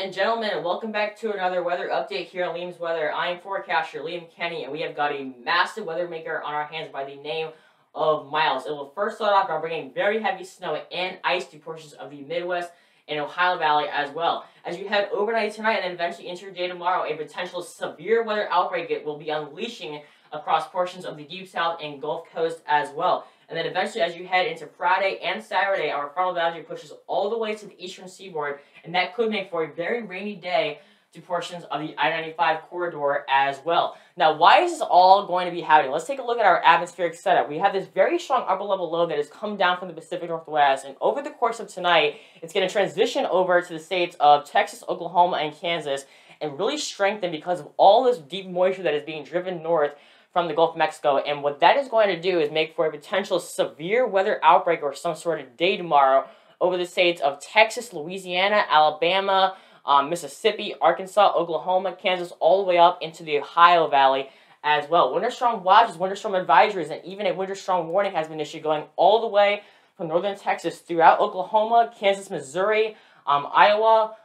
and gentlemen, welcome back to another weather update here on Liam's Weather. I am forecaster Liam Kenny, and we have got a massive weather maker on our hands by the name of Miles. It will first start off by bringing very heavy snow and ice to portions of the Midwest and Ohio Valley as well. As you head overnight tonight and then eventually into your day tomorrow, a potential severe weather outbreak will be unleashing across portions of the Deep South and Gulf Coast as well. And then eventually, as you head into Friday and Saturday, our frontal boundary pushes all the way to the eastern seaboard, and that could make for a very rainy day to portions of the I-95 corridor as well. Now, why is this all going to be happening? Let's take a look at our atmospheric setup. We have this very strong upper-level low that has come down from the Pacific Northwest, and over the course of tonight, it's going to transition over to the states of Texas, Oklahoma, and Kansas, and really strengthen because of all this deep moisture that is being driven north from the Gulf of Mexico. And what that is going to do is make for a potential severe weather outbreak or some sort of day tomorrow over the states of Texas, Louisiana, Alabama, Mississippi, Arkansas, Oklahoma, Kansas, all the way up into the Ohio Valley as well. Winter storm watches, winter storm advisories, and even a winter storm warning has been issued going all the way from northern Texas throughout Oklahoma, Kansas, Missouri, Iowa,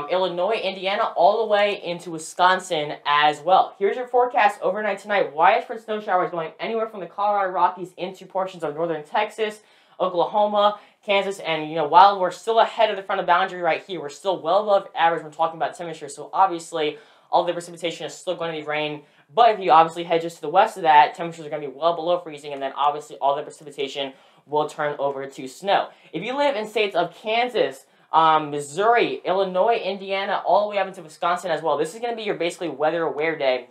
Illinois, Indiana, all the way into Wisconsin as well. Here's your forecast overnight tonight. Widespread snow showers going anywhere from the Colorado Rockies into portions of northern Texas, Oklahoma, Kansas, and while we're still ahead of the frontal boundary right here, we're still well above average when talking about temperature. So obviously, all the precipitation is still going to be rain. But if you obviously head just to the west of that, temperatures are going to be well below freezing, and then obviously all the precipitation will turn over to snow. If you live in states of Kansas, Missouri, Illinois, Indiana, all the way up into Wisconsin as well, this is going to be your basically weather-aware day,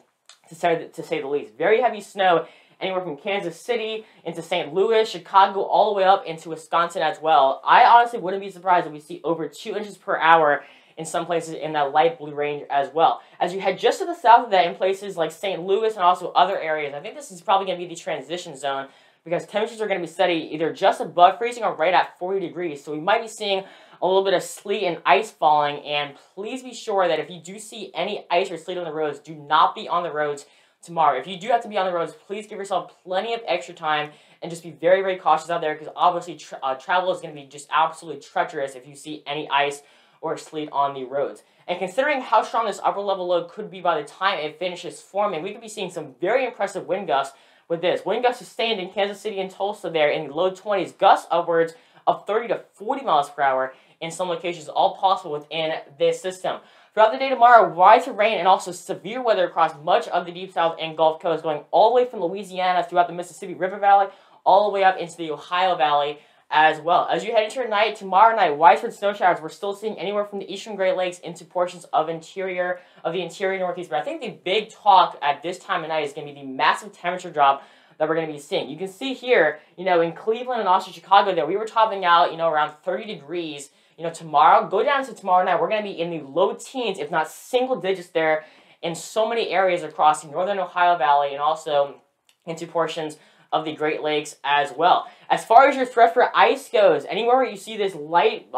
to say the least. Very heavy snow anywhere from Kansas City into St. Louis, Chicago, all the way up into Wisconsin as well. I honestly wouldn't be surprised if we see over 2 inches per hour in some places in that light blue range as well. As you head just to the south of that in places like St. Louis and also other areas, I think this is probably going to be the transition zone because temperatures are going to be steady either just above freezing or right at 40 degrees. So we might be seeing a little bit of sleet and ice falling, and please be sure that if you do see any ice or sleet on the roads, do not be on the roads tomorrow. If you do have to be on the roads, please give yourself plenty of extra time and just be very, very cautious out there because obviously travel is going to be just absolutely treacherous if you see any ice or sleet on the roads. And considering how strong this upper level low could be by the time it finishes forming, we could be seeing some very impressive wind gusts with this. Wind gusts sustained in Kansas City and Tulsa there in the low 20s, gusts upwards of 30 to 40 miles per hour in some locations, all possible within this system. Throughout the day tomorrow, widespread rain and also severe weather across much of the Deep South and Gulf Coast, going all the way from Louisiana throughout the Mississippi River Valley, all the way up into the Ohio Valley as well. As you head into your night, tomorrow night, widespread snow showers, we're still seeing anywhere from the eastern Great Lakes into portions of the interior Northeast. But I think the big talk at this time of night is going to be the massive temperature drop that we're going to be seeing. You can see here, in Cleveland and also Chicago there, we were topping out, around 30 degrees. Tomorrow, go down to tomorrow night, we're going to be in the low teens, if not single digits there in so many areas across the northern Ohio Valley and also into portions of the Great Lakes as well. As far as your threat for ice goes, anywhere where you see this light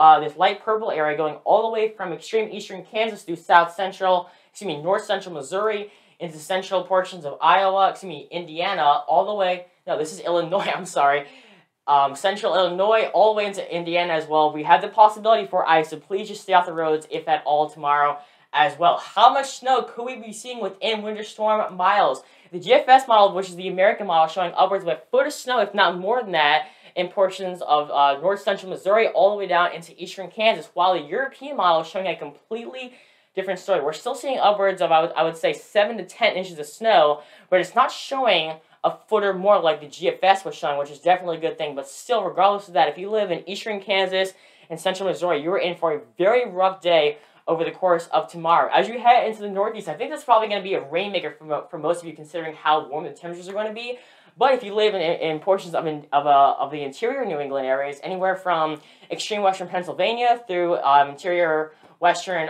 purple area going all the way from extreme eastern Kansas through north central Missouri into central portions of Iowa, Indiana, all the way, no, this is Illinois, I'm sorry, central Illinois, all the way into Indiana as well. We have the possibility for ice, so please just stay off the roads, if at all, tomorrow as well. How much snow could we be seeing within winter storm miles? The GFS model, which is the American model, showing upwards of a foot of snow, if not more than that, in portions of north central Missouri, all the way down into eastern Kansas, while the European model is showing a completely different story. We're still seeing upwards of, I would say, 7 to 10 inches of snow, but it's not showing a foot or more like the GFS was showing, which is definitely a good thing. But still, regardless of that, if you live in eastern Kansas and central Missouri, you are in for a very rough day over the course of tomorrow. As you head into the Northeast, I think that's probably going to be a rainmaker for most of you, considering how warm the temperatures are going to be. But if you live in portions of the interior New England areas, anywhere from extreme western Pennsylvania through interior western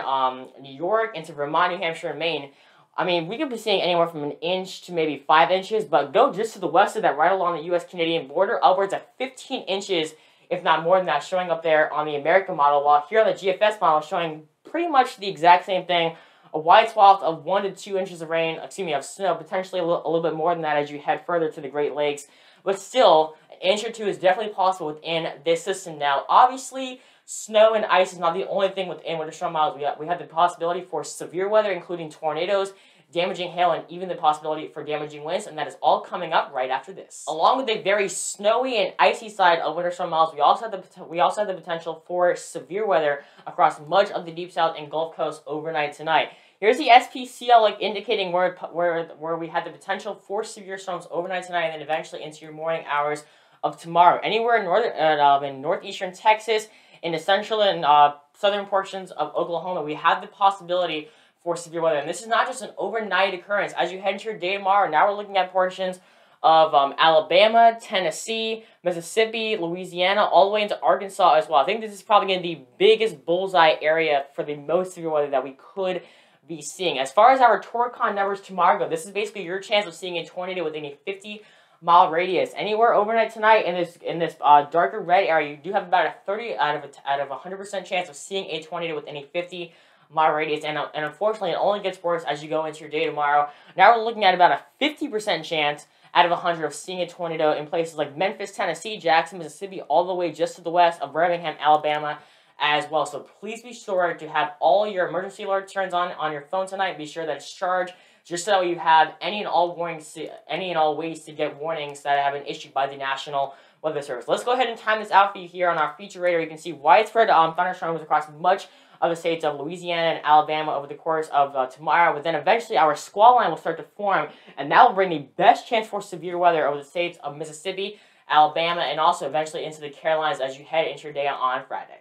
New York into Vermont, New Hampshire, and Maine, I mean, we could be seeing anywhere from 1 inch to maybe 5 inches, but go just to the west of that, right along the U.S.-Canadian border, upwards of 15 inches, if not more than that, showing up there on the American model, while here on the GFS model showing pretty much the exact same thing, a wide swath of 1 to 2 inches of rain, of snow, potentially a little bit more than that as you head further to the Great Lakes, but still, an inch or two is definitely possible within this system. Now, obviously, snow and ice is not the only thing within winter storm miles. We have the possibility for severe weather, including tornadoes, damaging hail, and even the possibility for damaging winds, and that is all coming up right after this. Along with a very snowy and icy side of winter storm miles, we also have the potential for severe weather across much of the Deep South and Gulf Coast overnight tonight. Here's the SPCL indicating where we had the potential for severe storms overnight tonight, and then eventually into your morning hours of tomorrow. Anywhere in northeastern Texas, in the central and southern portions of Oklahoma, we have the possibility for severe weather. And this is not just an overnight occurrence. As you head into your day tomorrow, now we're looking at portions of Alabama, Tennessee, Mississippi, Louisiana, all the way into Arkansas as well. I think this is probably going to be the biggest bullseye area for the most severe weather that we could be seeing. As far as our Torcon numbers tomorrow go, this is basically your chance of seeing a tornado within a 50-mile radius. Anywhere overnight tonight in this darker red area, you do have about a 30 out of 100% chance of seeing a tornado within a 50-mile radius, and unfortunately, it only gets worse as you go into your day tomorrow. Now we're looking at about a 50% chance out of 100 of seeing a tornado in places like Memphis, Tennessee, Jackson, Mississippi, all the way just to the west of Birmingham, Alabama, as well. So please be sure to have all your emergency alert turns on your phone tonight. Be sure that it's charged, just so you have any and all ways to get warnings that have been issued by the National Weather Service. Let's go ahead and time this out for you here on our feature radar. You can see widespread thunderstorms across much of the states of Louisiana and Alabama over the course of tomorrow, but then eventually our squall line will start to form, and that will bring the best chance for severe weather over the states of Mississippi, Alabama, and also eventually into the Carolinas as you head into your day on Friday.